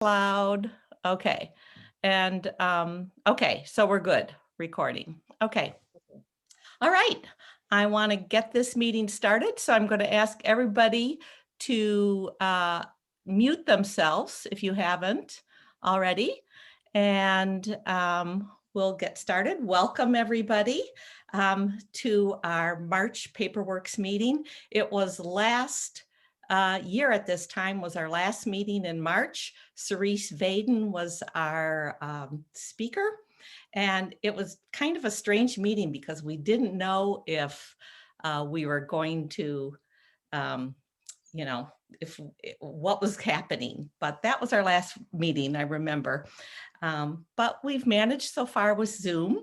Loud. Okay. And okay, so we're good recording. Okay. All right. I want to get this meeting started. So I'm going to ask everybody to mute themselves if you haven't already. And we'll get started. Welcome, everybody, to our March Paperworks meeting. It was last year at this time was our last meeting in March. Cerise Vaden was our speaker. And it was kind of a strange meeting because we didn't know if we were going to, um, if what was happening. But that was our last meeting, I remember. But we've managed so far with Zoom,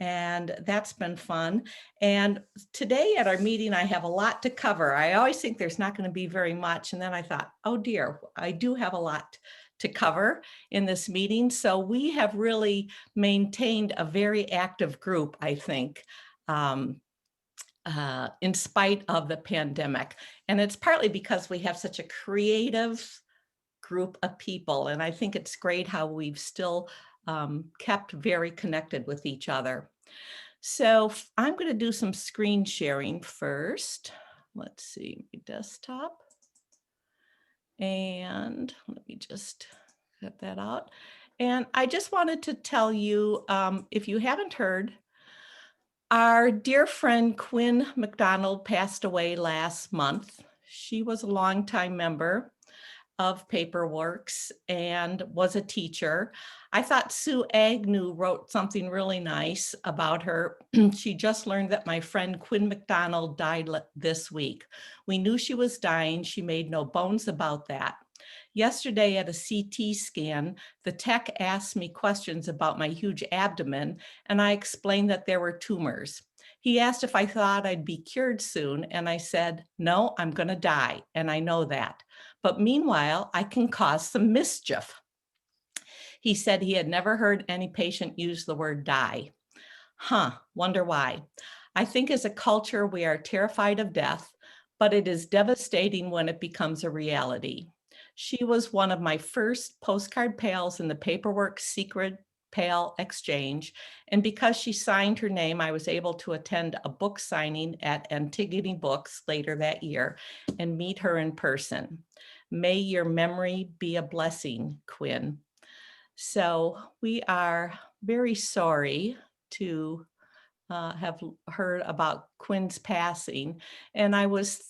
and that's been fun. And today at our meeting, I have a lot to cover. I always think there's not going to be very much. And then I thought, oh dear, I do have a lot to cover in this meeting. So we have really maintained a very active group, I think, in spite of the pandemic. And it's partly because we have such a creative group of people. And I think it's great how we've still kept very connected with each other. So I'm going to do some screen sharing first. Let's see, my desktop. And let me just get that out. And I just wanted to tell you, if you haven't heard, our dear friend Quinn McDonald passed away last month. She was a longtime member of Paperworks and was a teacher. I thought Sue Agnew wrote something really nice about her. She just learned that my friend Quinn McDonald died this week. We knew she was dying. She made no bones about that. Yesterday at a CT scan, the tech asked me questions about my huge abdomen, and I explained that there were tumors. He asked if I thought I'd be cured soon, and I said, no, I'm going to die, and I know that. But meanwhile, I can cause some mischief. He said he had never heard any patient use the word die. Wonder why. I think as a culture, we are terrified of death, but it is devastating when it becomes a reality. She was one of my first postcard pals in the Paperwork Secret Pal Exchange, and because she signed her name, I was able to attend a book signing at Antigone Books later that year and meet her in person. May your memory be a blessing, Quinn. So we are very sorry to have heard about Quinn's passing, and I was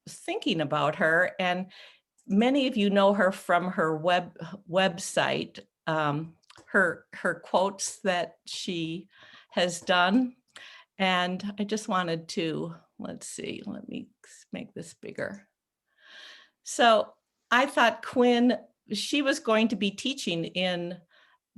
thinking about her, and many of you know her from her website, her quotes that she has done. And I just wanted to, let's see, let me make this bigger. So I thought Quinn, she was going to be teaching in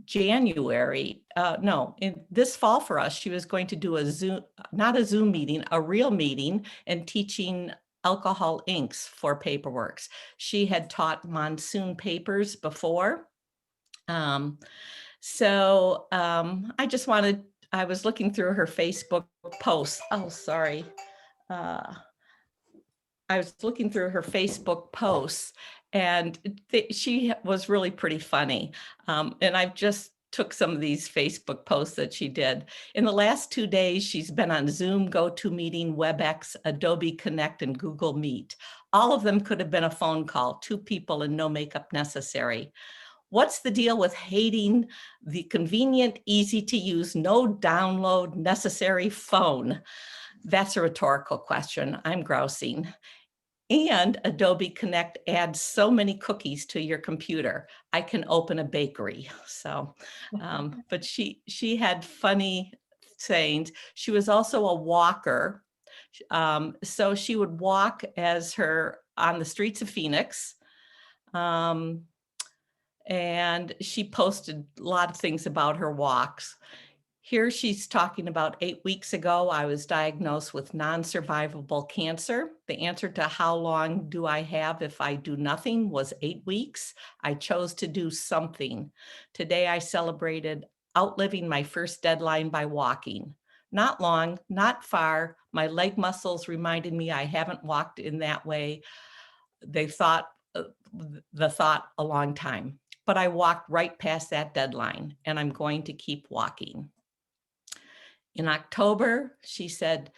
January, in this fall for us. She was going to do a Zoom, not a Zoom meeting, a real meeting, and teaching alcohol inks for Paperworks. She had taught monsoon papers before. I was looking through her Facebook posts. Oh, sorry. I was looking through her Facebook posts, and she was really pretty funny. And I've just took some of these Facebook posts that she did. In the last 2 days, she's been on Zoom, GoToMeeting, WebEx, Adobe Connect, and Google Meet. All of them could have been a phone call, 2 people and no makeup necessary. What's the deal with hating the convenient, easy to use, no download necessary phone? That's a rhetorical question. I'm grousing. And Adobe Connect adds so many cookies to your computer. I can open a bakery. So, but she had funny sayings. She was also a walker. So she would walk as her on the streets of Phoenix. And she posted a lot of things about her walks. Here she's talking about 8 weeks ago, I was diagnosed with non-survivable cancer. The answer to how long do I have if I do nothing was 8 weeks. I chose to do something. Today I celebrated outliving my first deadline by walking. Not long, not far. My leg muscles reminded me I haven't walked in that way. They thought the thought a long time. but I walked right past that deadline, and I'm going to keep walking. In October, she said,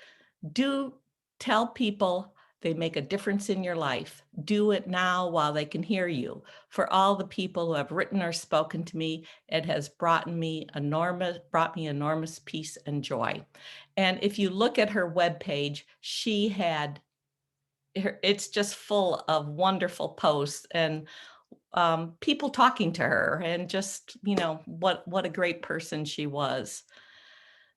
do tell people they make a difference in your life. Do it now while they can hear you. For all the people who have written or spoken to me, it has brought me enormous peace and joy. And if you look at her webpage, it's just full of wonderful posts and people talking to her, and just, what a great person she was.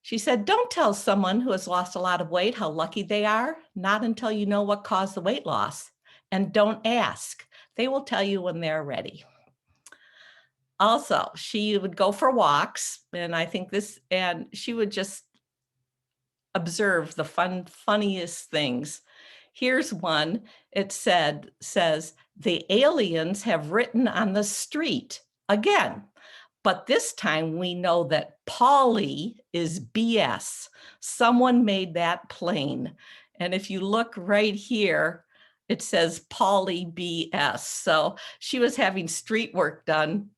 She said, don't tell someone who has lost a lot of weight how lucky they are, not until you know what caused the weight loss. And don't ask. They will tell you when they're ready. Also, she would go for walks, and she would just observe the funniest things. Here's one. It says, the aliens have written on the street again. But this time we know that Polly is BS. Someone made that plain. And if you look right here, it says Polly BS. So she was having street work done.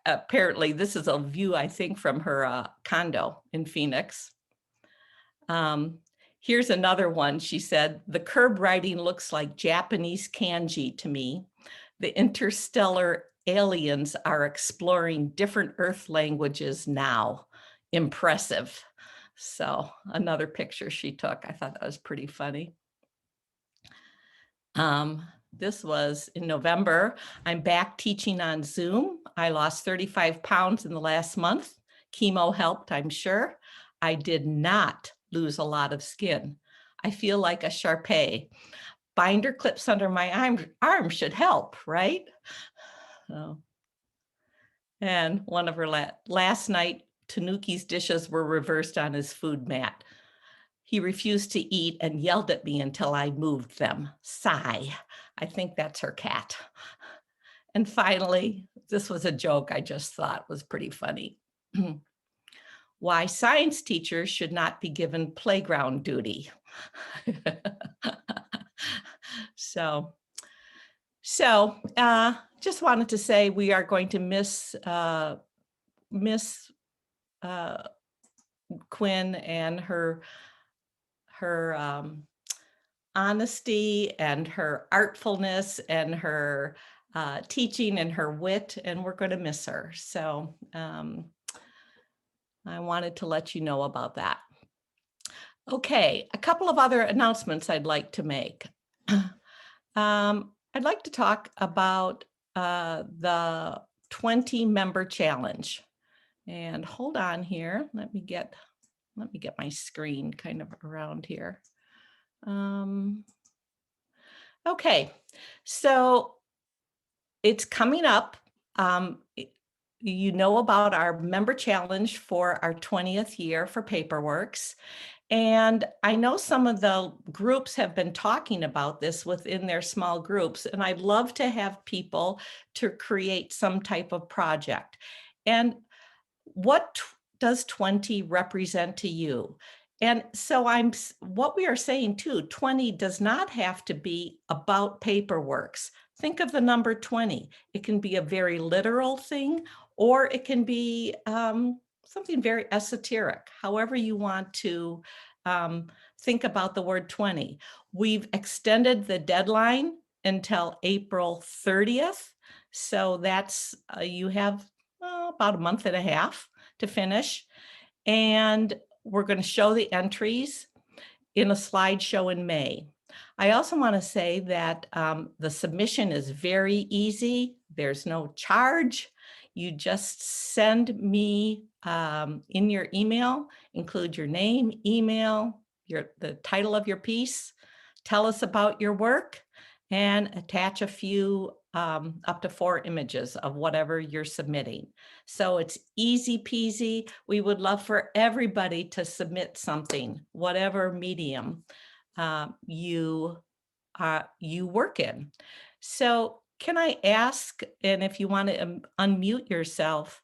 Apparently, this is a view, I think, from her condo in Phoenix. Here's another one. She said, the curb writing looks like Japanese kanji to me. The interstellar aliens are exploring different Earth languages now. Impressive. So another picture she took. I thought that was pretty funny. This was in November. I'm back teaching on Zoom. I lost 35 pounds in the last month. Chemo helped, I'm sure. I did not lose a lot of skin. I feel like a Shar-Pei. Binder clips under my arm should help, right? So, and one of her last night, Tanuki's dishes were reversed on his food mat. He refused to eat and yelled at me until I moved them. Sigh. I think that's her cat. And finally, this was a joke I just thought was pretty funny. Why science teachers should not be given playground duty. So just wanted to say we are going to miss Quinn and her honesty and her artfulness and her teaching and her wit, and we're going to miss her. So I wanted to let you know about that. Okay, a couple of other announcements I'd like to make. I'd like to talk about the 20 member challenge. And hold on here. Let me get my screen kind of around here. Okay, so it's coming up. You know about our member challenge for our 20th year for Paperworks. And I know some of the groups have been talking about this within their small groups, and I'd love to have people to create some type of project. And what does 20 represent to you? And so what we are saying too, 20 does not have to be about Paperworks. Think of the number 20. It can be a very literal thing, or it can be something very esoteric, however you want to think about the word 20. We've extended the deadline until April 30th. So that's, you have about a month and a half to finish. And we're going to show the entries in a slideshow in May. I also want to say that the submission is very easy. There's no charge. You just send me in your email, include your name, email, the title of your piece, tell us about your work, and attach a few up to 4 images of whatever you're submitting. So it's easy peasy. We would love for everybody to submit something, whatever medium you work in. So can I ask, and if you want to unmute yourself,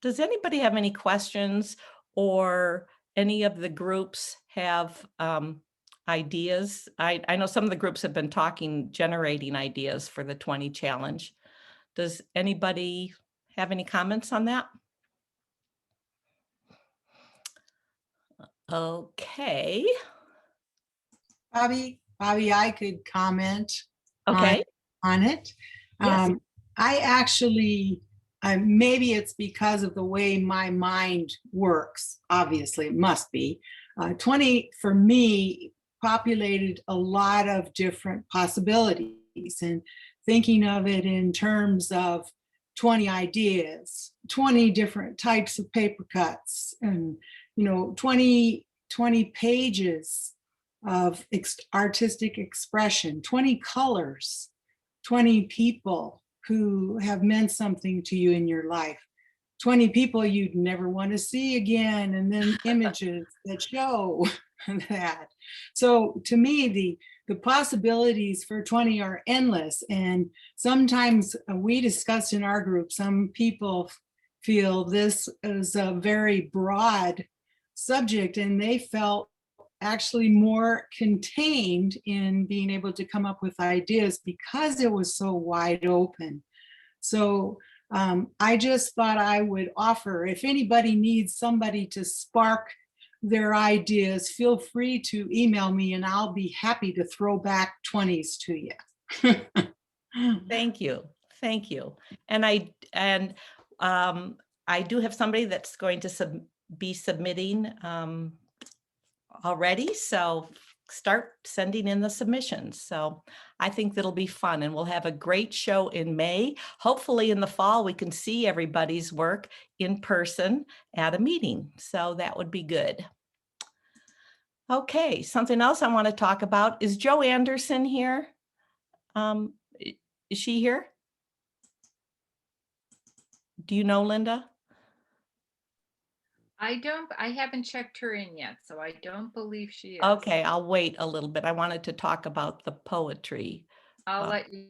does anybody have any questions, or any of the groups have ideas? I know some of the groups have been generating ideas for the 20 challenge. Does anybody have any comments on that? Okay. Bobby, I could comment on Okay. it. Yes. I actually, maybe it's because of the way my mind works. Obviously, it must be. 20 for me populated a lot of different possibilities, and thinking of it in terms of 20 ideas, 20 different types of paper cuts, and 20 pages of artistic expression, 20 colors, 20 people who have meant something to you in your life, 20 people you'd never want to see again, and then images that show that. So to me, the possibilities for 20 are endless. And sometimes we discussed in our group, some people feel this is a very broad subject, and they felt actually more contained in being able to come up with ideas because it was so wide open. So I just thought I would offer, if anybody needs somebody to spark their ideas, feel free to email me and I'll be happy to throw back 20s to you. Thank you. Thank you. And I do have somebody that's going to be submitting already. So start sending in the submissions. So I think that'll be fun, and we'll have a great show in May. Hopefully in the fall, we can see everybody's work in person at a meeting. So that would be good. Okay, something else I want to talk about is Jo Anderson here. Is she here? Do you know, Linda? I haven't checked her in yet, so I don't believe she is. Okay, I'll wait a little bit. I wanted to talk about the poetry. I'll let you.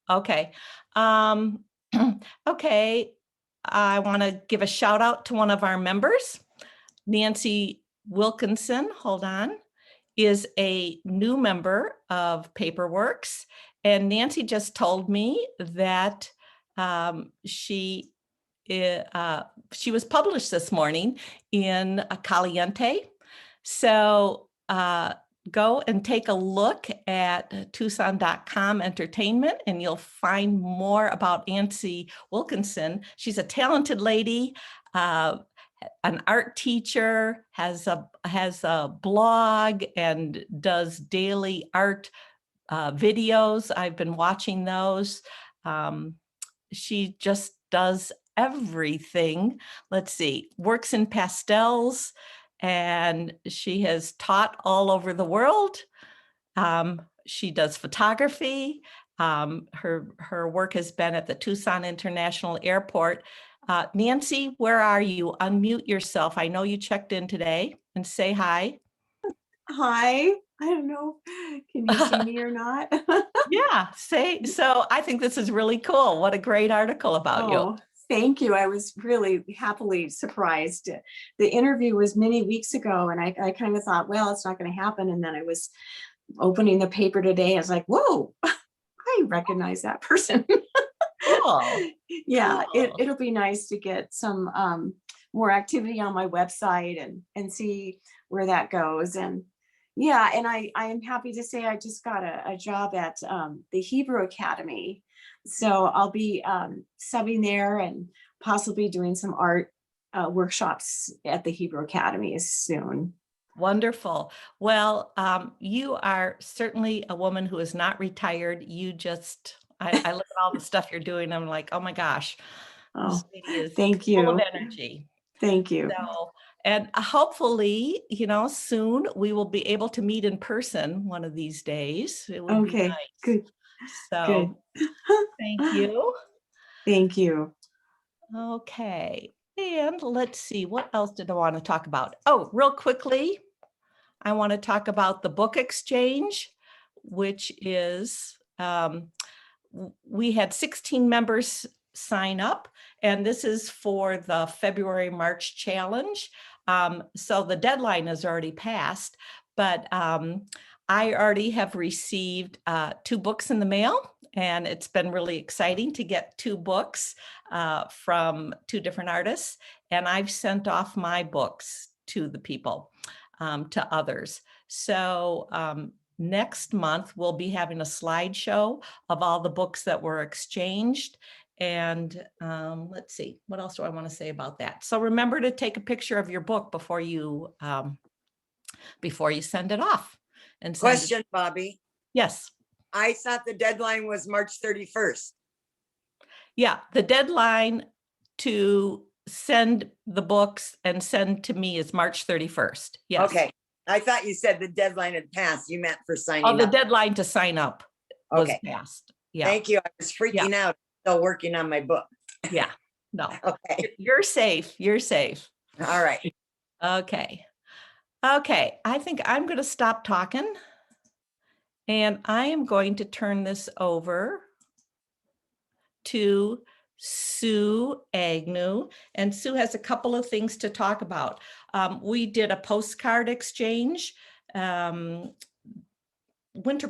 Okay. Okay. I want to give a shout out to one of our members, Nancy Wilkinson. Hold on. Is a new member of Paperworks. And Nancy just told me that she was published this morning in Caliente. So go and take a look at Tucson.com entertainment, and you'll find more about Nancy Wilkinson. She's a talented lady, an art teacher, has a blog, and does daily art videos. I've been watching those. She just does everything. Let's see, works in pastels, and she has taught all over the world. She does photography. Her work has been at the Tucson International Airport. Nancy, where are you? Unmute yourself. I know you checked in today, and say hi. Hi. I don't know. Can you see me or not? Yeah, so I think this is really cool. What a great article about you. Oh, thank you. I was really happily surprised. The interview was many weeks ago, and I kind of thought, well, it's not going to happen. And then I was opening the paper today. I was like, whoa, I recognize that person. Cool. Yeah, Cool. it'll be nice to get some more activity on my website and see where that goes. And yeah, and I am happy to say I just got a job at the Hebrew Academy. So I'll be subbing there and possibly doing some art workshops at the Hebrew Academy soon. Wonderful. Well, you are certainly a woman who is not retired. You just, I look at all the stuff you're doing. I'm like, oh my gosh, this Oh, lady is thank full of you. energy. Thank you. So, and hopefully, soon we will be able to meet in person one of these days. It would be Okay, nice. good, So, good. thank you. Thank you. Okay. And let's see, what else did I want to talk about? Oh, real quickly, I want to talk about the book exchange, which is, we had 16 members sign up, and this is for the February-March challenge. So the deadline has already passed, but I already have received 2 books in the mail, and it's been really exciting to get 2 books from 2 different artists. And I've sent off my books to the people, to others. So next month, we'll be having a slideshow of all the books that were exchanged. And let's see, what else do I want to say about that? So remember to take a picture of your book before you send it off. And send it- Question, Bobby. Yes. I thought the deadline was March 31st. Yeah, the deadline to send the books and send to me is March 31st. Yes. Okay. I thought you said the deadline had passed. You meant for Oh, signing the up. deadline to sign up was Okay. passed. Yeah. Thank you. I was freaking out. Still working on my book. Yeah. No, Okay. you're safe. You're safe. All right. Okay. Okay. I think I'm going to stop talking. And I am going to turn this over to Sue Agnew. And Sue has a couple of things to talk about. We did a postcard exchange, winter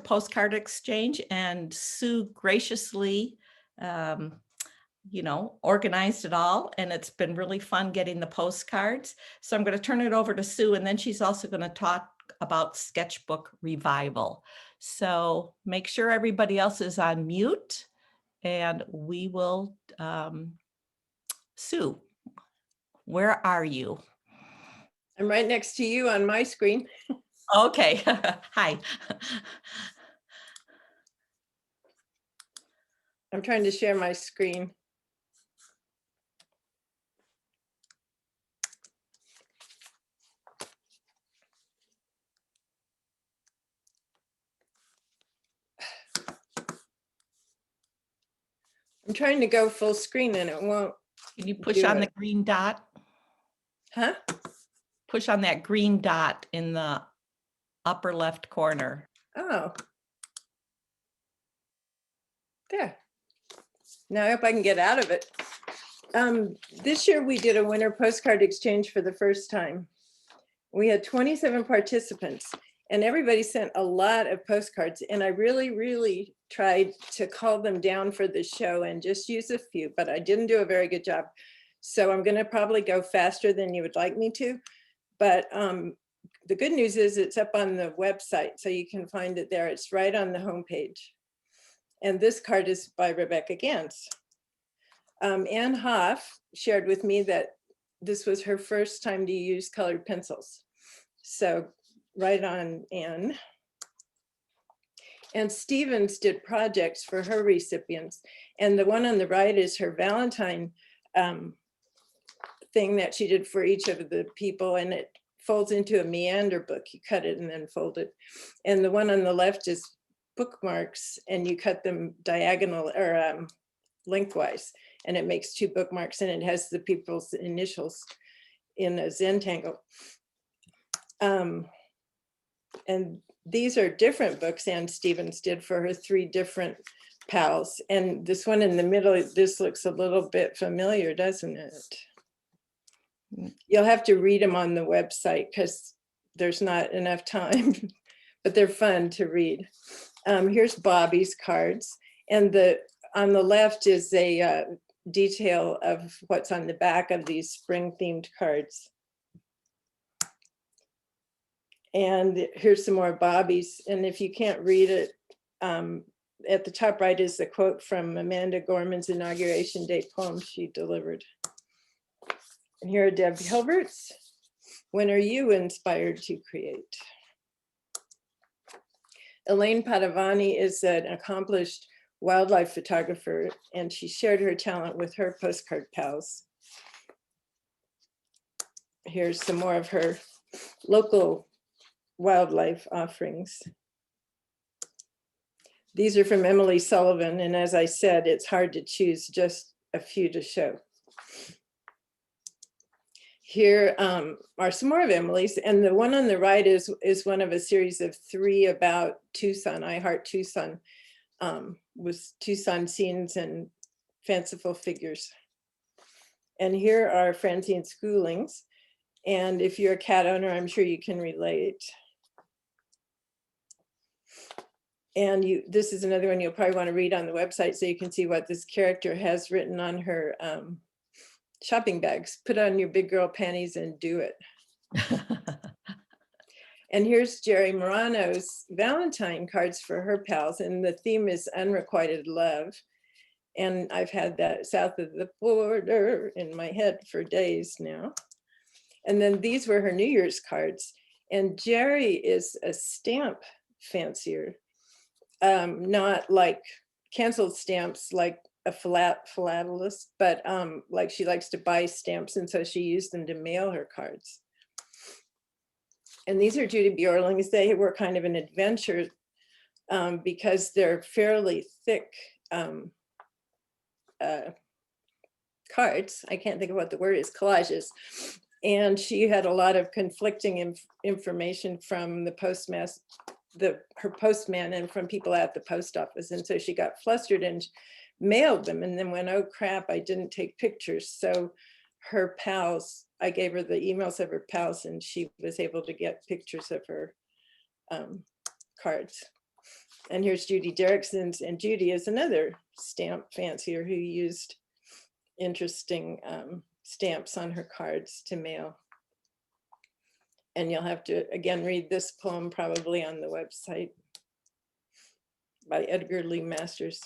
postcard exchange, and Sue graciously, organized it all. And it's been really fun getting the postcards. So I'm going to turn it over to Sue, and then she's also going to talk about Sketchbook Revival. So make sure everybody else is on mute, and we will, Sue, where are you? I'm right next to you on my screen. Okay, hi. I'm trying to share my screen. I'm trying to go full screen and it won't. Can you push Do on the it. green dot? Huh? Push on that green dot in the upper left corner. Oh. There. Now I hope I can get out of it. This year we did a winter postcard exchange for the first time. We had 27 participants and everybody sent a lot of postcards, and I really tried to call them down for the show and just use a few, but I didn't do a very good job. So I'm going to probably go faster than you would like me to. But the good news is it's up on the website, so you can find it there. It's right on the homepage. And this card is by Rebecca Gantz. Ann Hoff shared with me that this was her first time to use colored pencils. So right on, Ann. And Stevens did projects for her recipients. And the one on the right is her Valentine thing that she did for each of the people. And it folds into a meander book. You cut it and then fold it. And the one on the left is bookmarks, and you cut them diagonal or lengthwise. And it makes 2 bookmarks, and it has the people's initials in a Zentangle. And these are different books Ann Stevens did for her 3 different pals. And this one in the middle, this looks a little bit familiar, doesn't it? You'll have to read them on the website because there's not enough time, but they're fun to read. Here's Bobby's cards. And on the left is a detail of what's on the back of these spring themed cards. And here's some more Bobby's. And if you can't read it, at the top right is the quote from Amanda Gorman's Inauguration Day poem she delivered. And here are Deb Hilbert's. When are you inspired to create? Elaine Padavani is an accomplished wildlife photographer, and she shared her talent with her postcard pals. Here's some more of her local wildlife offerings. These are from Emily Sullivan, and as I said, it's hard to choose just a few to show. Here are some more of Emily's, and the one on the right is one of a series of 3 about Tucson. I Heart Tucson, with Tucson scenes and fanciful figures. And here are Francine Schoolings, and if you're a cat owner, I'm sure you can relate. And this is another one you'll probably want to read on the website so you can see what this character has written on her shopping bags. Put on your big girl panties and do it. And here's Jerry Morano's Valentine cards for her pals, and the theme is unrequited love. And I've had that south of the border in my head for days now. And then these were her New Year's cards. And Jerry is a stamp fancier, not like canceled stamps like a philatelist, but like she likes to buy stamps, and so she used them to mail her cards. And these are Judy Bjorling's. They were kind of an adventure because they're fairly thick cards. I can't think of what the word is, collages. And she had a lot of conflicting information from the her postman and from people at the post office. And so she got flustered and mailed them, and then went, oh crap, I didn't take pictures. So her pals, I gave her the emails of her pals, and she was able to get pictures of her cards. And here's Judy Derrickson's, and Judy is another stamp fancier who used interesting stamps on her cards to mail. And you'll have to, again, read this poem probably on the website by Edgar Lee Masters.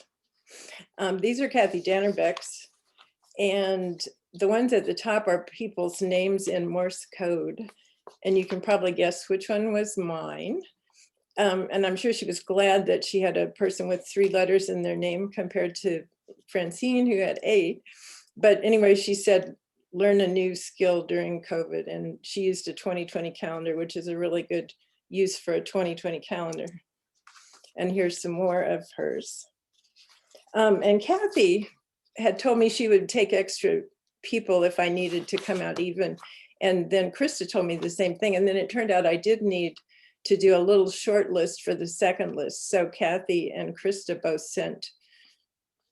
These are Kathy Dannerbeck's, and the ones at the top are people's names in Morse code. And you can probably guess which one was mine. And I'm sure she was glad that she had a person with 3 letters in their name compared to Francine, who had 8. But anyway, she said, learn a new skill during COVID. And she used a 2020 calendar, which is a really good use for a 2020 calendar. And here's some more of hers. And Kathy had told me she would take extra people if I needed to come out even. And then Krista told me the same thing. And then it turned out I did need to do a little short list for the second list. So Kathy and Krista both sent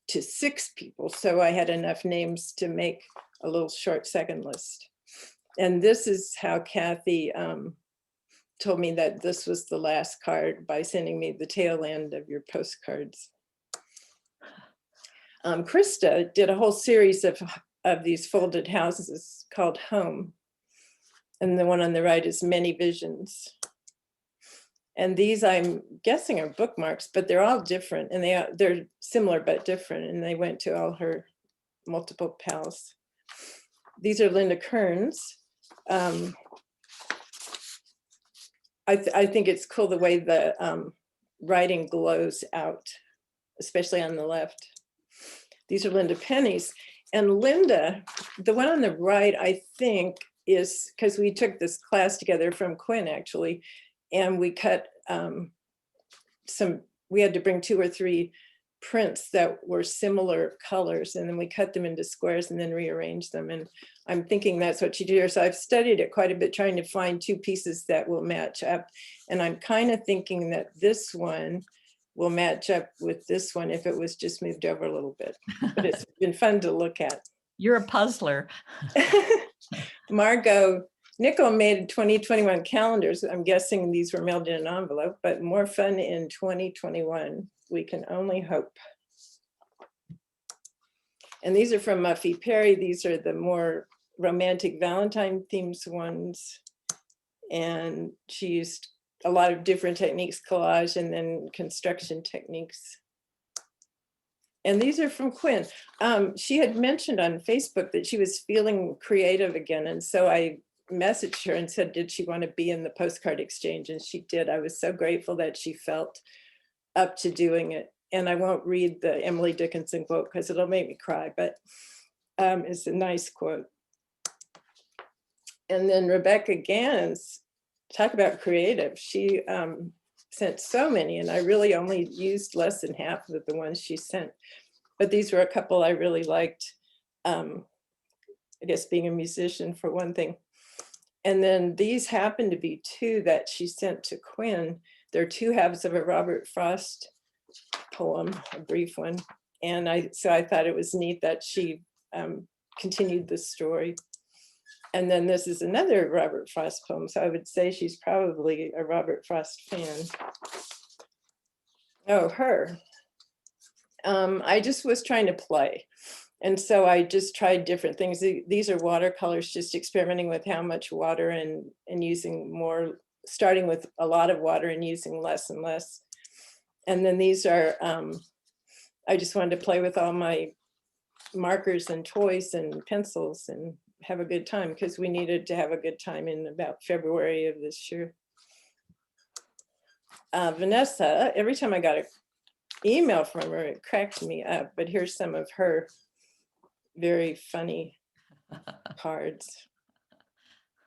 to 6 people. So I had enough names to make a little short second list. And this is how Kathy told me that this was the last card, by sending me the tail end of your postcards. Krista did a whole series of these folded houses called Home. And the one on the right is Many Visions. And these, I'm guessing, are bookmarks, but they're all different, and they're similar but different. And they went to all her multiple pals. These are Linda Kern's. I think it's cool the way the writing glows out, especially on the left. These are Linda Penny's. And Linda, the one on the right, I think is, because we took this class together from Quinn actually, and we cut we had to bring 2 or 3 prints that were similar colors, and then we cut them into squares and then rearranged them. And I'm thinking that's what she did here. So I've studied it quite a bit, trying to find 2 pieces that will match up. And I'm kind of thinking that this one will match up with this one if it was just moved over a little bit. But it's been fun to look at. You're a puzzler. Margot Nickel made 2021 calendars. I'm guessing these were mailed in an envelope, but more fun in 2021. We can only hope. And these are from Muffy Perry. These are the more romantic Valentine themes ones. And she used a lot of different techniques, collage and then construction techniques. And these are from Quinn. She had mentioned on Facebook that she was feeling creative again. And so I messaged her and said, did she want to be in the postcard exchange? And she did. I was so grateful that she felt up to doing it. And I won't read the Emily Dickinson quote because it'll make me cry, but it's a nice quote. And then Rebecca Gans, talk about creative. She sent so many, and I really only used less than half of the ones she sent. But these were a couple I really liked. I guess being a musician for one thing. And then these happen to be 2 that she sent to Quinn. They're 2 halves of a Robert Frost poem, a brief one. And so I thought it was neat that she continued the story. And then this is another Robert Frost poem. So I would say she's probably a Robert Frost fan. Oh, her. I just was trying to play. And so I just tried different things. These are watercolors, just experimenting with how much water and using more, starting with a lot of water and using less and less. And then these are, I just wanted to play with all my markers and toys and pencils and have a good time, because we needed to have a good time in about February of this year. Vanessa, every time I got an email from her, it cracked me up, but here's some of her very funny cards.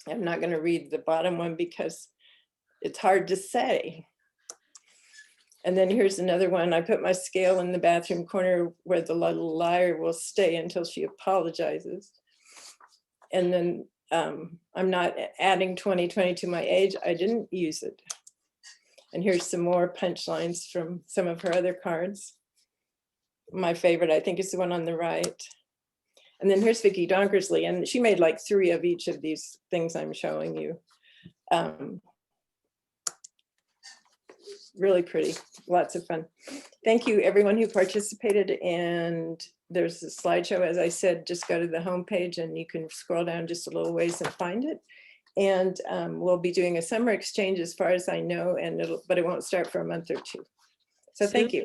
I'm not going to read the bottom one because it's hard to say. And then here's another one. I put my scale in the bathroom corner where the little liar will stay until she apologizes. And then I'm not adding 2020 to my age. I didn't use it. And here's some more punchlines from some of her other cards. My favorite, I think, is the one on the right. And then here's Vicki Donkersley, and she made like 3 of each of these things I'm showing you. Really pretty, lots of fun. Thank you everyone who participated, and there's a slideshow, as I said, just go to the homepage and you can scroll down just a little ways and find it. And we'll be doing a summer exchange as far as I know, but it won't start for a month or 2. So thank you.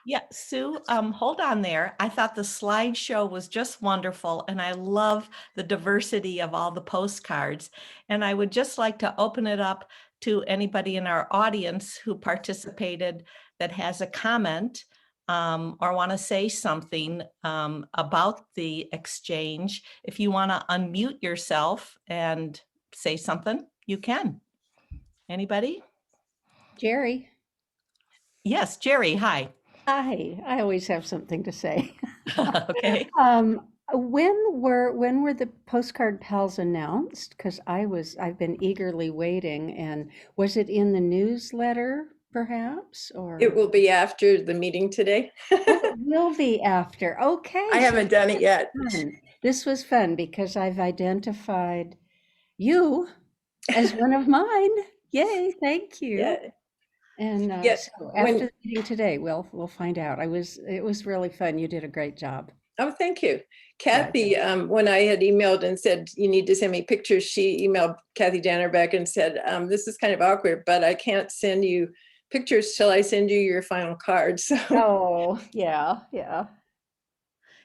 Yeah, Sue, hold on there. I thought the slideshow was just wonderful, and I love the diversity of all the postcards. And I would just like to open it up to anybody in our audience who participated that has a comment or want to say something about the exchange. If you want to unmute yourself and say something, you can. Anybody? Jerry. Yes, Jerry, hi. Hi, I always have something to say. Okay. When were the postcard pals announced? Because I've been eagerly waiting, and was it in the newsletter perhaps, or? It will be after the meeting today. It will be after. Okay. I haven't done it yet. This was fun because I've identified you as one of mine. Yay, thank you. Yeah. And Yes, so after the meeting today, we'll find out. It was really fun. You did a great job. Oh, thank you. Kathy, when I had emailed and said, you need to send me pictures, she emailed Kathy Danner back and said, this is kind of awkward, but I can't send you pictures till I send you your final card. So. Oh, yeah, yeah.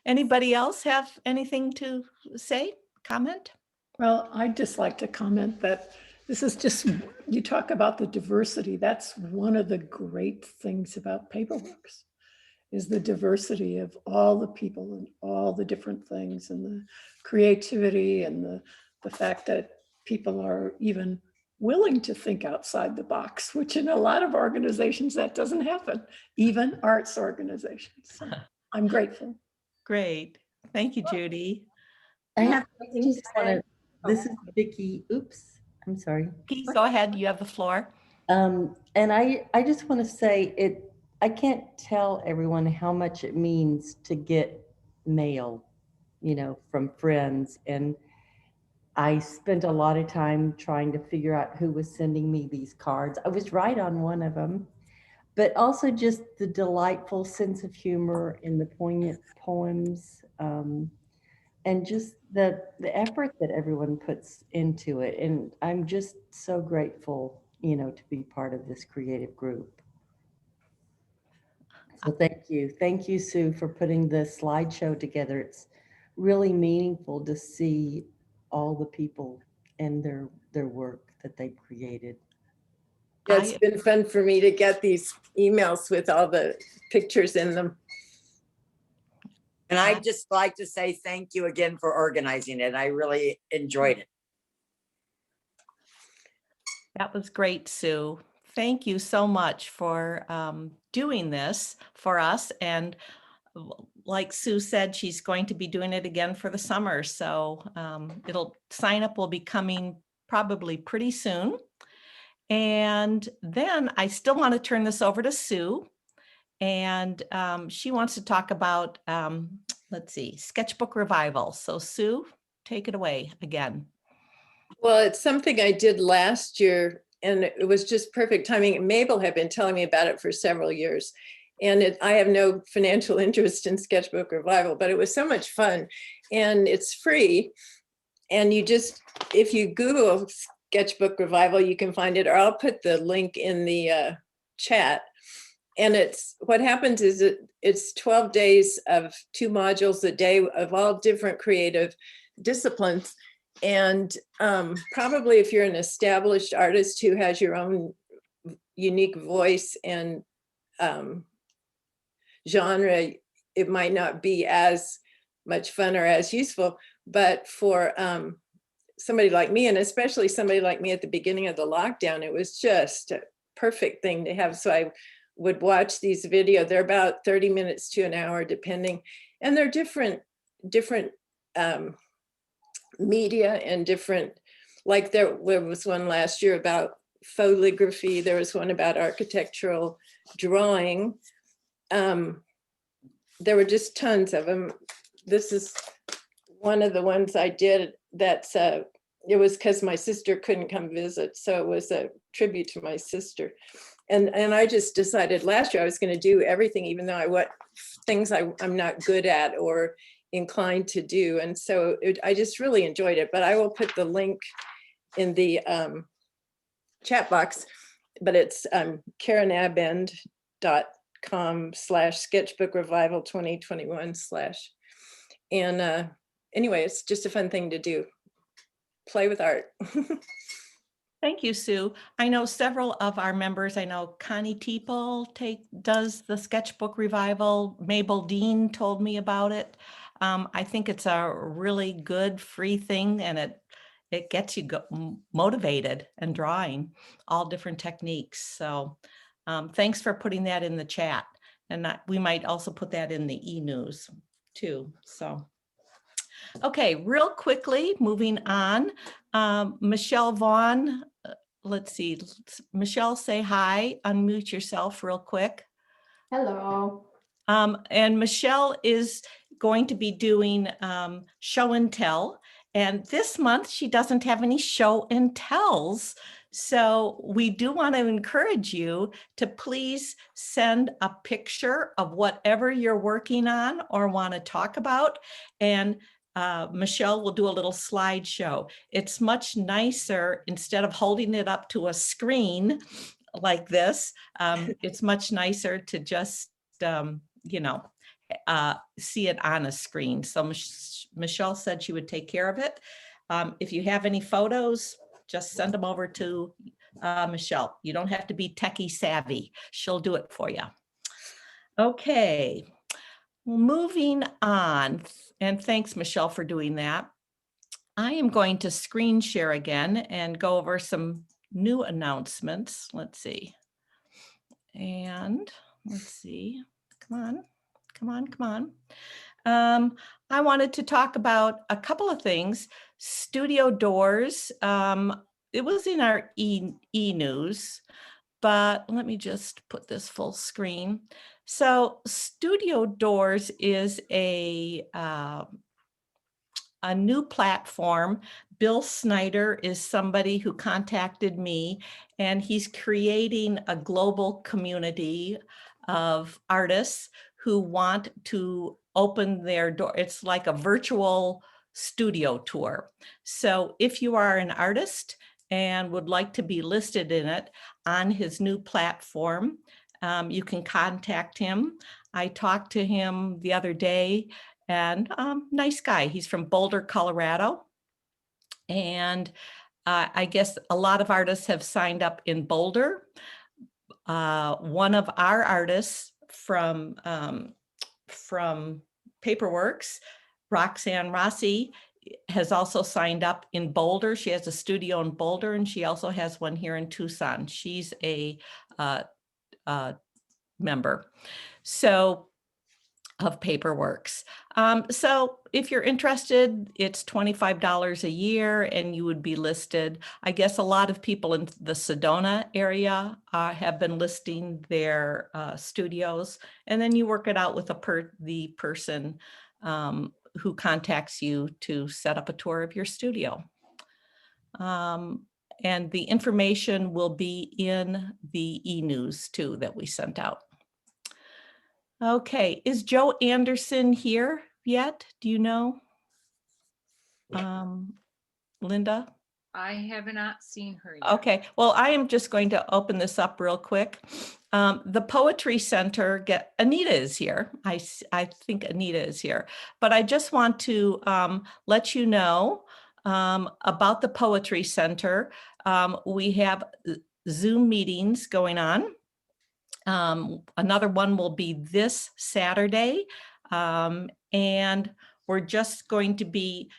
Anybody else have anything to say, comment? Well, I'd just like to comment that this is just, you talk about the diversity. That's one of the great things about Paperworks, is the diversity of all the people and all the different things, and the creativity, and the fact that people are even willing to think outside the box, which in a lot of organizations that doesn't happen, even arts organizations. So I'm grateful. Great. Thank you, Judy. I just want to, this is Vicki, oops, I'm sorry. Please go ahead. You have the floor. And I just want to say I can't tell everyone how much it means to get mail, from friends. And I spent a lot of time trying to figure out who was sending me these cards. I was right on one of them, but also just the delightful sense of humor in the poignant poems, and just the effort that everyone puts into it. And I'm just so grateful, to be part of this creative group. So thank you. Thank you, Sue, for putting the slideshow together. It's really meaningful to see all the people and their work that they've created. Yeah, it's been fun for me to get these emails with all the pictures in them. And I'd just like to say thank you again for organizing it. I really enjoyed it. That was great, Sue. Thank you so much for doing this for us. And like Sue said, she's going to be doing it again for the summer. So sign up will be coming probably pretty soon. And then I still want to turn this over to Sue. And she wants to talk about, let's see, Sketchbook Revival. So Sue, take it away again. Well, it's something I did last year and it was just perfect timing. Mabel had been telling me about it for several years. And I have no financial interest in Sketchbook Revival, but it was so much fun. And it's free. And you just, if you Google Sketchbook Revival, you can find it, or I'll put the link in the chat. And it's, what happens is it's 12 days of 2 modules a day of all different creative disciplines. And probably if you're an established artist who has your own unique voice and genre, it might not be as much fun or as useful, but for somebody like me, and especially somebody like me at the beginning of the lockdown, it was just a perfect thing to have. So I would watch these videos. They're about 30 minutes to an hour, depending, and they're different media and different, like there was one last year about photography. There was one about architectural drawing. There were just tons of them. This is one of the ones I did that's, it was because my sister couldn't come visit. So it was a tribute to my sister. And I just decided last year I was going to do everything, even though things I'm not good at or inclined to do. And so I just really enjoyed it, but I will put the link in the chat box, but it's karenabend.com/sketchbook revival 2021 / and anyway, it's just a fun thing to do. Play with art. Thank you, Sue. I know several of our members. I know Connie Teeple does the Sketchbook Revival. Mabel Dean told me about it. I think it's a really good free thing, and it gets you motivated and drawing all different techniques. So thanks for putting that in the chat. And we might also put that in the e-news too. So, okay, real quickly, moving on. Michelle Vaughn, let's see. Michelle, say hi, unmute yourself real quick. Hello. And Michelle is going to be doing show and tell. And this month she doesn't have any show and tells. So we do want to encourage you to please send a picture of whatever you're working on or want to talk about. And Michelle will do a little slideshow. It's much nicer instead of holding it up to a screen like this. It's much nicer to just, see it on a screen. So Michelle said she would take care of it. If you have any photos, just send them over to Michelle. You don't have to be techie savvy. She'll do it for you. Okay, moving on. And thanks, Michelle, for doing that. I am going to screen share again and go over some new announcements. Let's see. And let's see. Come on. I wanted to talk about a couple of things. Studio Doors. It was in our e-news, but let me just put this full screen. So Studio Doors is a new platform. Bill Snyder is somebody who contacted me, and he's creating a global community of artists who want to open their door. It's like a virtual studio tour. So if you are an artist and would like to be listed in it on his new platform, you can contact him. I talked to him the other day, and nice guy. He's from Boulder, Colorado. And I guess a lot of artists have signed up in Boulder. One of our artists from Paperworks, Roxanne Rossi, has also signed up in Boulder. She has a studio in Boulder, and she also has one here in Tucson. She's a member of Paperworks. So if you're interested, it's $25 a year and you would be listed. I guess a lot of people in the Sedona area have been listing their studios, and then you work it out with the person who contacts you to set up a tour of your studio. And the information will be in the e-news too that we sent out. Okay, is Joe Anderson here yet? Do you know? Linda? I have not seen her yet. Okay, well, I am just going to open this up real quick. The Poetry Center, Anita is here. I think Anita is here, but I just want to let you know about the Poetry Center. We have Zoom meetings going on. Another one will be this Saturday, and we're just going to be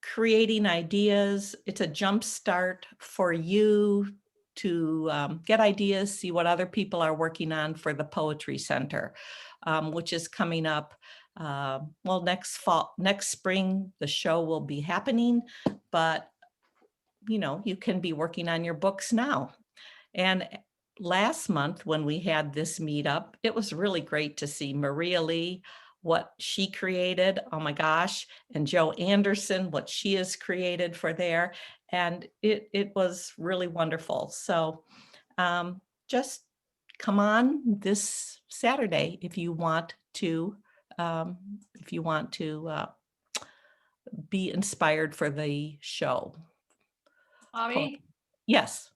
creating ideas. It's a jump start for you to get ideas, see what other people are working on for the Poetry Center, which is coming up. Well, next spring, the show will be happening, but you know, you can be working on your books now. And last month when we had this meetup, it was really great to see Maria Lee, what she created, oh my gosh, and Joe Anderson, what she has created for there. And it was really wonderful. So just come on this Saturday if you want to be inspired for the show. Bobby, Yes.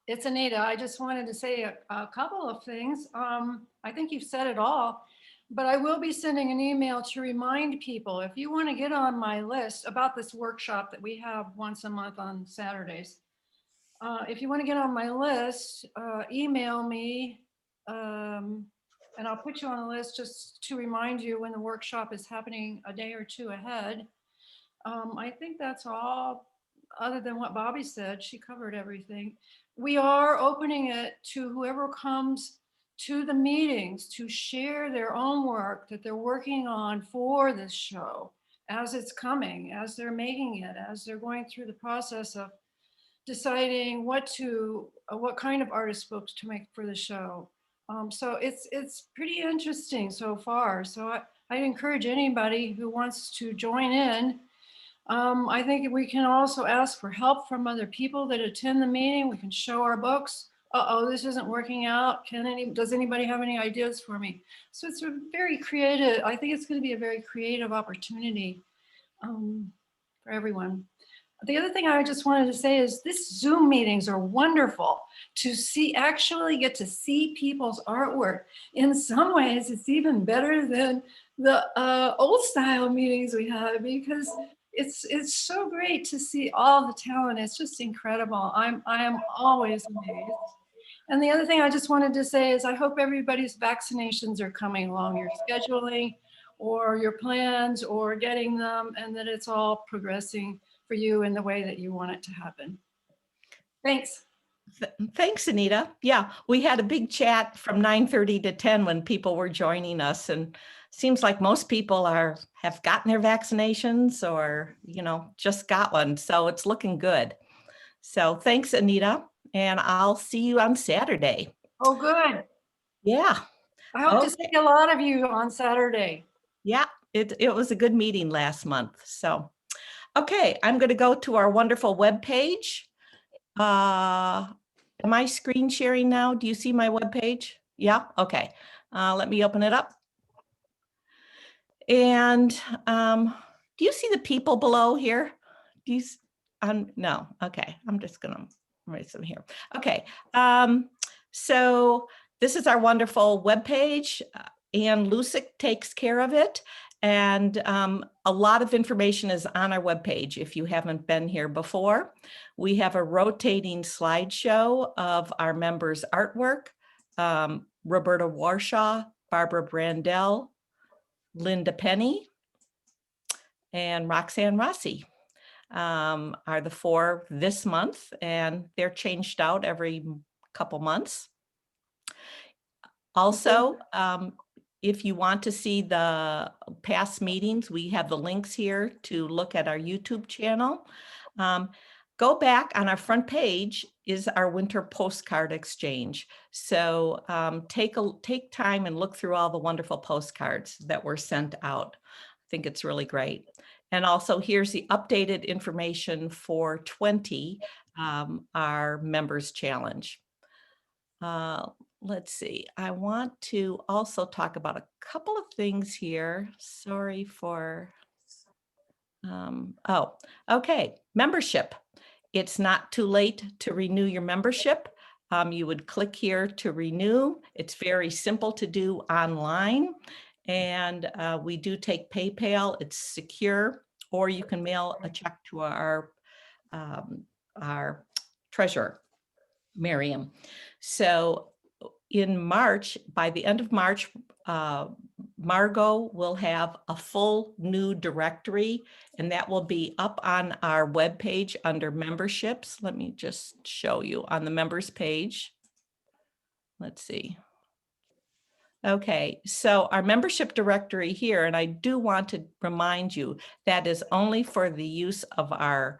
it's Anita. I just wanted to say a couple of things. I think you've said it all, but I will be sending an email to remind people, if you want to get on my list about this workshop that we have once a month on Saturdays. If you want to get on my list, email me and I'll put you on the list just to remind you when the workshop is happening a day or two ahead. I think that's all. Other than what Bobby said, she covered everything. We are opening it to whoever comes to the meetings to share their own work that they're working on for this show as it's coming, as they're making it, as they're going through the process of deciding what kind of artist books to make for the show. So it's pretty interesting so far. So I'd encourage anybody who wants to join in. I think we can also ask for help from other people that attend the meeting. We can show our books. This isn't working out. Does anybody have any ideas for me? So it's a very creative, I think it's going to be a very creative opportunity for everyone. The other thing I just wanted to say is this Zoom meetings are wonderful to actually get to see people's artwork. In some ways, it's even better than the old style meetings we had, because it's so great to see all the talent. It's just incredible. I am always amazed. And the other thing I just wanted to say is I hope everybody's vaccinations are coming along, your scheduling or your plans or getting them, and that it's all progressing for you in the way that you want it to happen. Thanks. Thanks, Anita. Yeah, we had a big chat from 9:30 to 10 when people were joining us, and seems like most people have gotten their vaccinations or, you know, just got one. So it's looking good. So thanks, Anita. And I'll see you on Saturday. Oh, good. Yeah. I hope to see a lot of you on Saturday. Yeah, it was a good meeting last month. So, okay, I'm going to go to our wonderful webpage. Am I screen sharing now? Do you see my webpage? Yeah, okay. Let me open it up. And do you see the people below here? Do you? No. Okay. I'm just gonna write some here. Okay. So this is our wonderful webpage. Ann Lusick takes care of it, and a lot of information is on our webpage. If you haven't been here before, we have a rotating slideshow of our members' artwork. Roberta Warshaw, Barbara Brandell, Linda Penny, and Roxanne Rossi are the four this month, and they're changed out every couple months. Also, if you want to see the past meetings, we have the links here to look at our YouTube channel. Go back on our front page is our winter postcard exchange. So take time and look through all the wonderful postcards that were sent out. I think it's really great. And also here's the updated information for 20. our members challenge. Let's see, I want to also talk about a couple of things here. Sorry for, oh, okay, membership. It's not too late to renew your membership. You would click here to renew. It's very simple to do online. And we do take PayPal, it's secure, or you can mail a check to our treasurer, Miriam. So in March, by the end of March, Margot will have a full new directory, and that will be up on our webpage under memberships. Let me just show you on the members page. Let's see. Okay, so our membership directory here, and I do want to remind you that is only for the use of our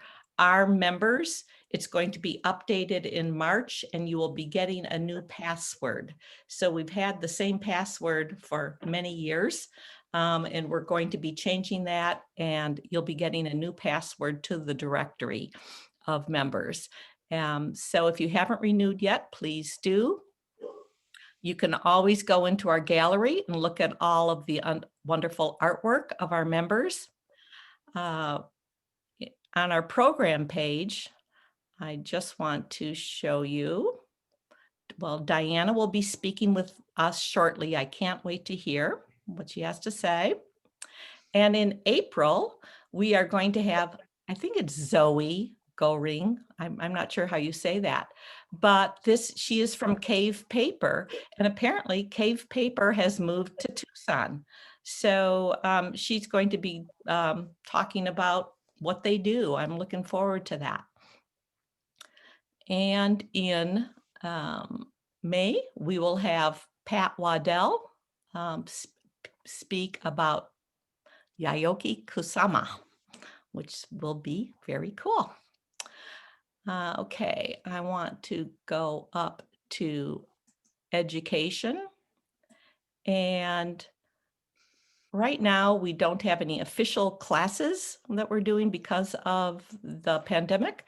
members. It's going to be updated in March, and you will be getting a new password. So we've had the same password for many years, and we're going to be changing that, and you'll be getting a new password to the directory of members. So if you haven't renewed yet, please do. You can always go into our gallery and look at all of the wonderful artwork of our members. On our program page, I just want to show you, well, Diana will be speaking with us shortly. I can't wait to hear what she has to say. And in April, we are going to have, I think it's Zoe Goring. I'm not sure how you say that, but she is from Cave Paper, and apparently Cave Paper has moved to Tucson. So she's going to be talking about what they do. I'm looking forward to that. And in May, we will have Pat Waddell speak about Yayoi Kusama, which will be very cool. Okay, I want to go up to education. And right now, we don't have any official classes that we're doing because of the pandemic,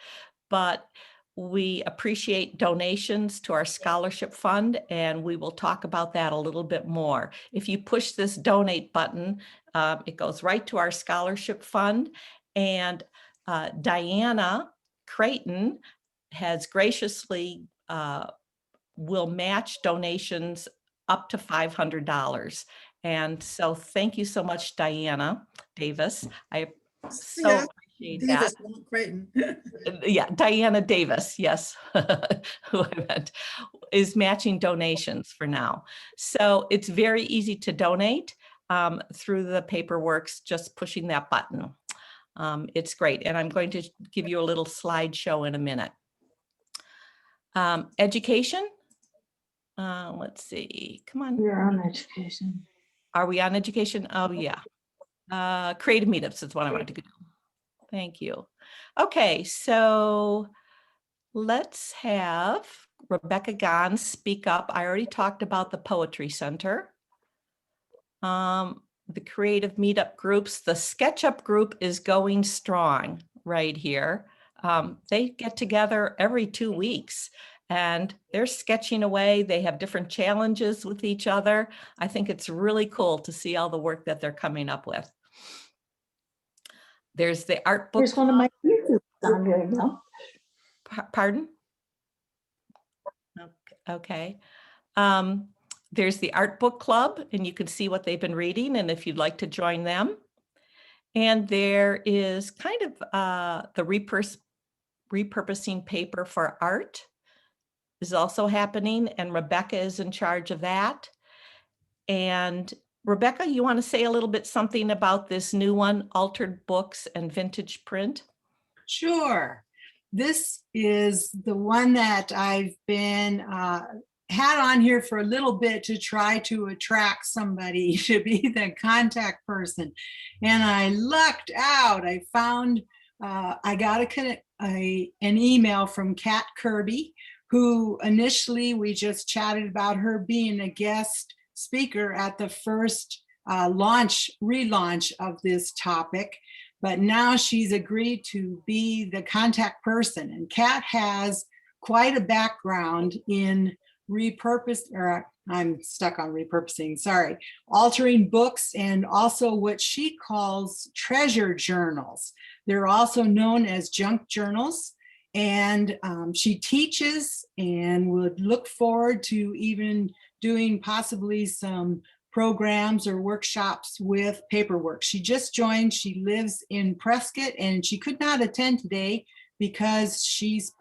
but we appreciate donations to our scholarship fund, and we will talk about that a little bit more. If you push this donate button, it goes right to our scholarship fund, and Diana Creighton has graciously will match donations up to $500. And so thank you so much, Diana Davis. I so appreciate that. Creighton. Yeah, Diana Davis, yes, who I meant, is matching donations for now. So it's very easy to donate through the paperworks, just pushing that button. It's great. And I'm going to give you a little slideshow in a minute. Education. Let's see. Come on. We're on education. Are we on education? Oh, yeah. Creative Meetups is what I wanted to do. Thank you. Okay, so let's have Rebecca Gahn speak up. I already talked about the Poetry Center. The creative meetup groups, the SketchUp group is going strong right here. They get together every 2 weeks and they're sketching away. They have different challenges with each other. I think it's really cool to see all the work that they're coming up with. There's the art book. Here's one of my pieces on there now. Pardon? Okay. There's the art book club, and you can see what they've been reading, and if you'd like to join them. And there is kind of the repurposing paper for art is also happening, and Rebecca is in charge of that. And Rebecca, you want to say a little bit something about this new one, Altered Books and Vintage Print? Sure. This is the one that I've been had on here for a little bit to try to attract somebody to be the contact person. And I lucked out. I found, I got an email from Kat Kirby, who initially we just chatted about her being a guest speaker at the first relaunch of this topic. but now she's agreed to be the contact person. And Kat has quite a background in I'm stuck on repurposing, sorry, altering books, and also what she calls treasure journals. They're also known as junk journals. And she teaches and would look forward to even doing possibly some programs or workshops with paperwork. She just joined. She lives in Prescott, and she could not attend today because she's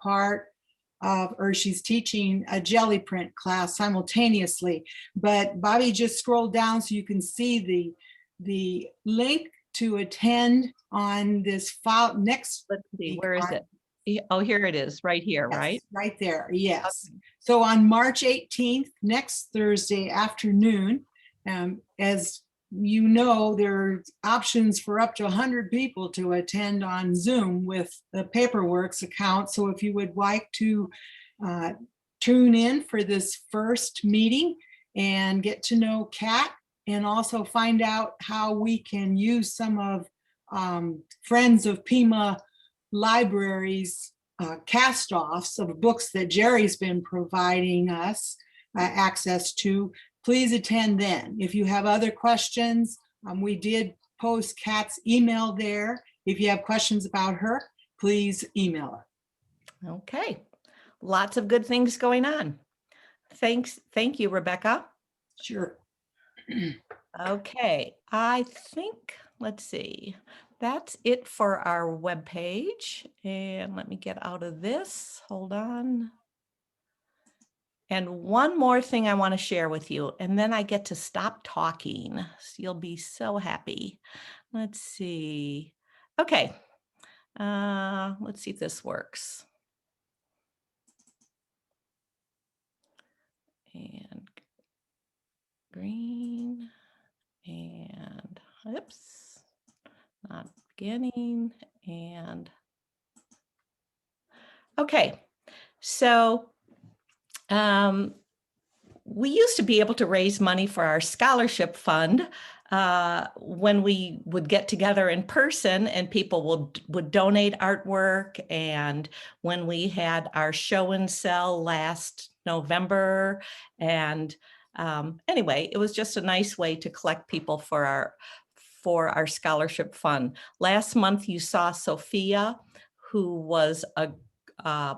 she's teaching a jelly print class simultaneously. But Bobby just scrolled down so you can see the link to attend on this file next. Let's see, where is it? Oh, here it is, right here, Yes, right? right there, yes. So on March 18th, next Thursday afternoon, as you know, there are options for up to 100 people to attend on Zoom with the Paperworks account. So if you would like to tune in for this first meeting and get to know Kat, and also find out how we can use some of Friends of Pima Libraries cast-offs of books that Jerry's been providing us access to, please attend then. If you have other questions, we did post Kat's email there. If you have questions about her, please email her. Okay, lots of good things going on. Thanks. Thank you, Rebecca. Sure. Okay, I think, let's see, that's it for our webpage. And let me get out of this. Hold on. And one more thing I want to share with you, and then I get to stop talking. So you'll be so happy. Let's see. Okay, let's see if this works. And green, and oops, not beginning, and okay. So we used to be able to raise money for our scholarship fund when we would get together in person, and people would donate artwork. And when we had our show and sell last November, and anyway, it was just a nice way to collect people for our scholarship fund. Last month, you saw Sophia, who was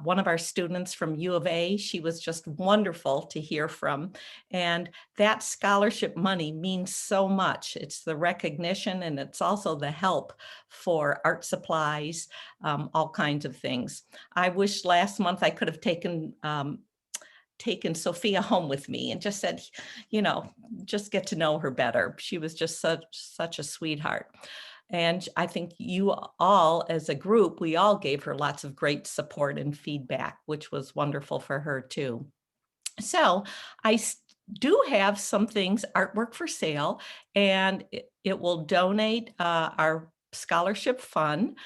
one of our students from U of A. She was just wonderful to hear from. And that scholarship money means so much. It's the recognition, and it's also the help for art supplies, all kinds of things. I wish last month I could have taken Sophia home with me and just said, just get to know her better. She was just such a sweetheart. And I think you all, as a group, we all gave her lots of great support and feedback, which was wonderful for her too. So I do have some things, artwork for sale, and it will donate our scholarship fund.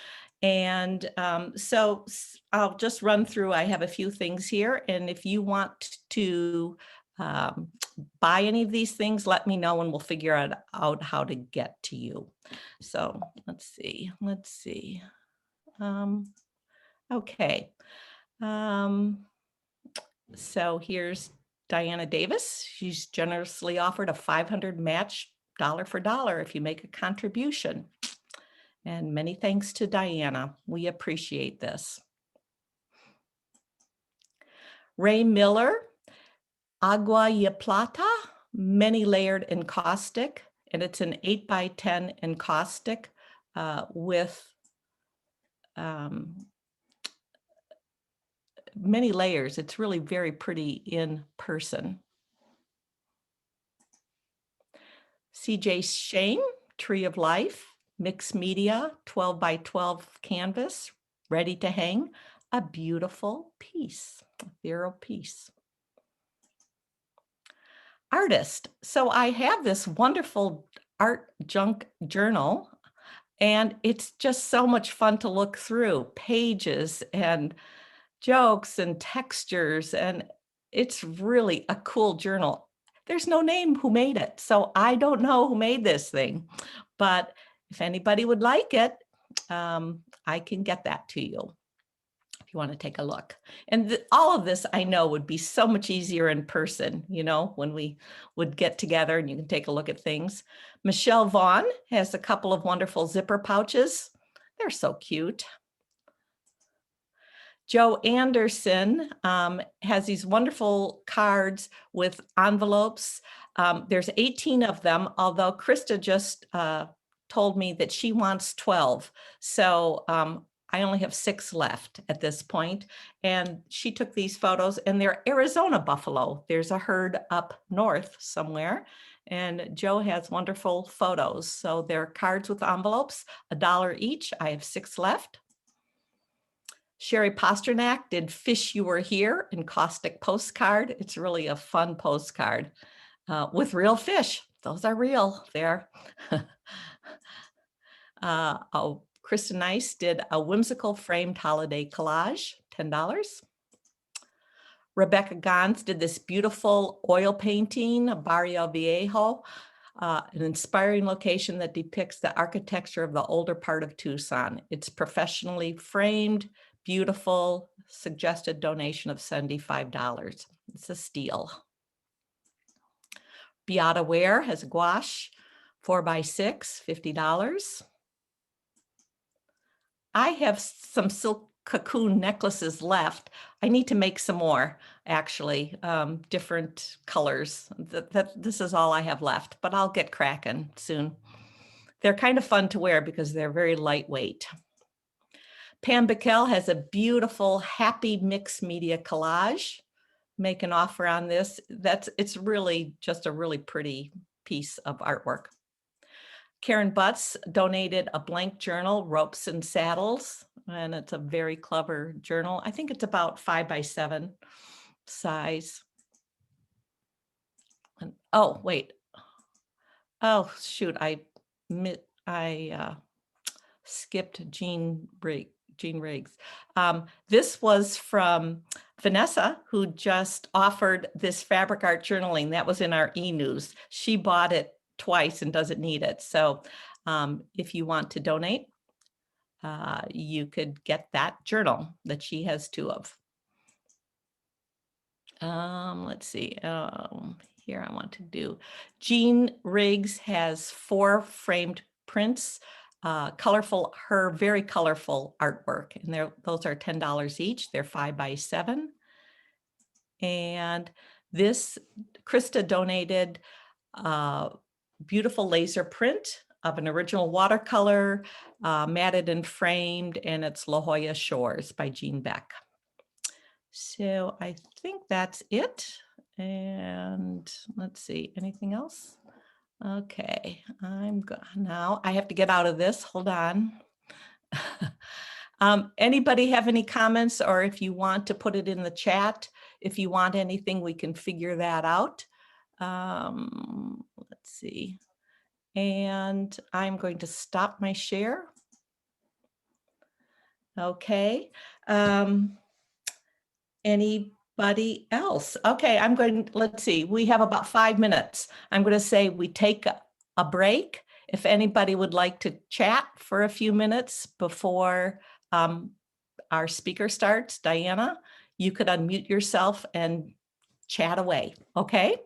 And so I'll just run through. I have a few things here. And if you want to buy any of these things, let me know and we'll figure out how to get to you. So let's see. Okay. So here's Diana Davis. She's generously offered a $500 match dollar for dollar if you make a contribution. And many thanks to Diana. We appreciate this. Ray Miller, Agua y Plata, many layered encaustic, and it's an 8x10 encaustic with many layers. It's really very pretty in person. CJ Shane, Tree of Life, mixed media, 12x12 canvas, ready to hang, a beautiful piece, a Vero piece. Artist. So I have this wonderful art junk journal, and it's just so much fun to look through pages and jokes and textures, and it's really a cool journal. There's no name who made it, so I don't know who made this thing, but if anybody would like it, I can get that to you if you want to take a look. And all of this I know would be so much easier in person, you know, when we would get together and you can take a look at things. Michelle Vaughn has a couple of wonderful zipper pouches. They're so cute. Joe Anderson has these wonderful cards with envelopes. There's 18 of them, although Krista just told me that she wants 12. So I only have 6 left at this point. And she took these photos and they're Arizona buffalo. There's a herd up north somewhere. And Joe has wonderful photos. So they're cards with envelopes, $1 each. I have 6 left. Sherry Pasternak did Fish You Were Here in caustic postcard. It's really a fun postcard with real fish. Those are real there. Krista Nice did a whimsical framed holiday collage, $10. Rebecca Gons did this beautiful oil painting, Barrio Viejo, an inspiring location that depicts the architecture of the older part of Tucson. It's professionally framed, beautiful, suggested donation of $75. It's a steal. Beata Ware has a gouache, 4x6, $50. I have some silk cocoon necklaces left. I need to make some more, actually, different colors. This is all I have left, but I'll get cracking soon. They're kind of fun to wear because they're very lightweight. Pam Bickel has a beautiful happy mixed media collage. Make an offer on this. It's really just a really pretty piece of artwork. Karen Butts donated a blank journal, Ropes and Saddles, and it's a very clever journal. I think it's about 5x7 size. And, oh, wait. Oh, shoot. I skipped Jean Riggs. This was from Vanessa, who just offered this fabric art journaling. That was in our e-news. She bought it twice and doesn't need it. So if you want to donate, you could get that journal that she has 2 of. Let's see. Here I want to do. Jean Riggs has 4 framed prints, her very colorful artwork, and those are $10 each. They're 5x7. And this, Krista donated beautiful laser print of an original watercolor, matted and framed, and it's La Jolla Shores by Jean Beck. So I think that's it. And let's see, anything else? Okay, I'm good now. I have to get out of this. Hold on. Anybody have any comments, or if you want to put it in the chat, if you want anything, we can figure that out. Let's see. And I'm going to stop my share. Okay. Anybody else? Okay, let's see. We have about 5 minutes. I'm going to say we take a break. If anybody would like to chat for a few minutes before our speaker starts, Diana, you could unmute yourself and chat away. Okay.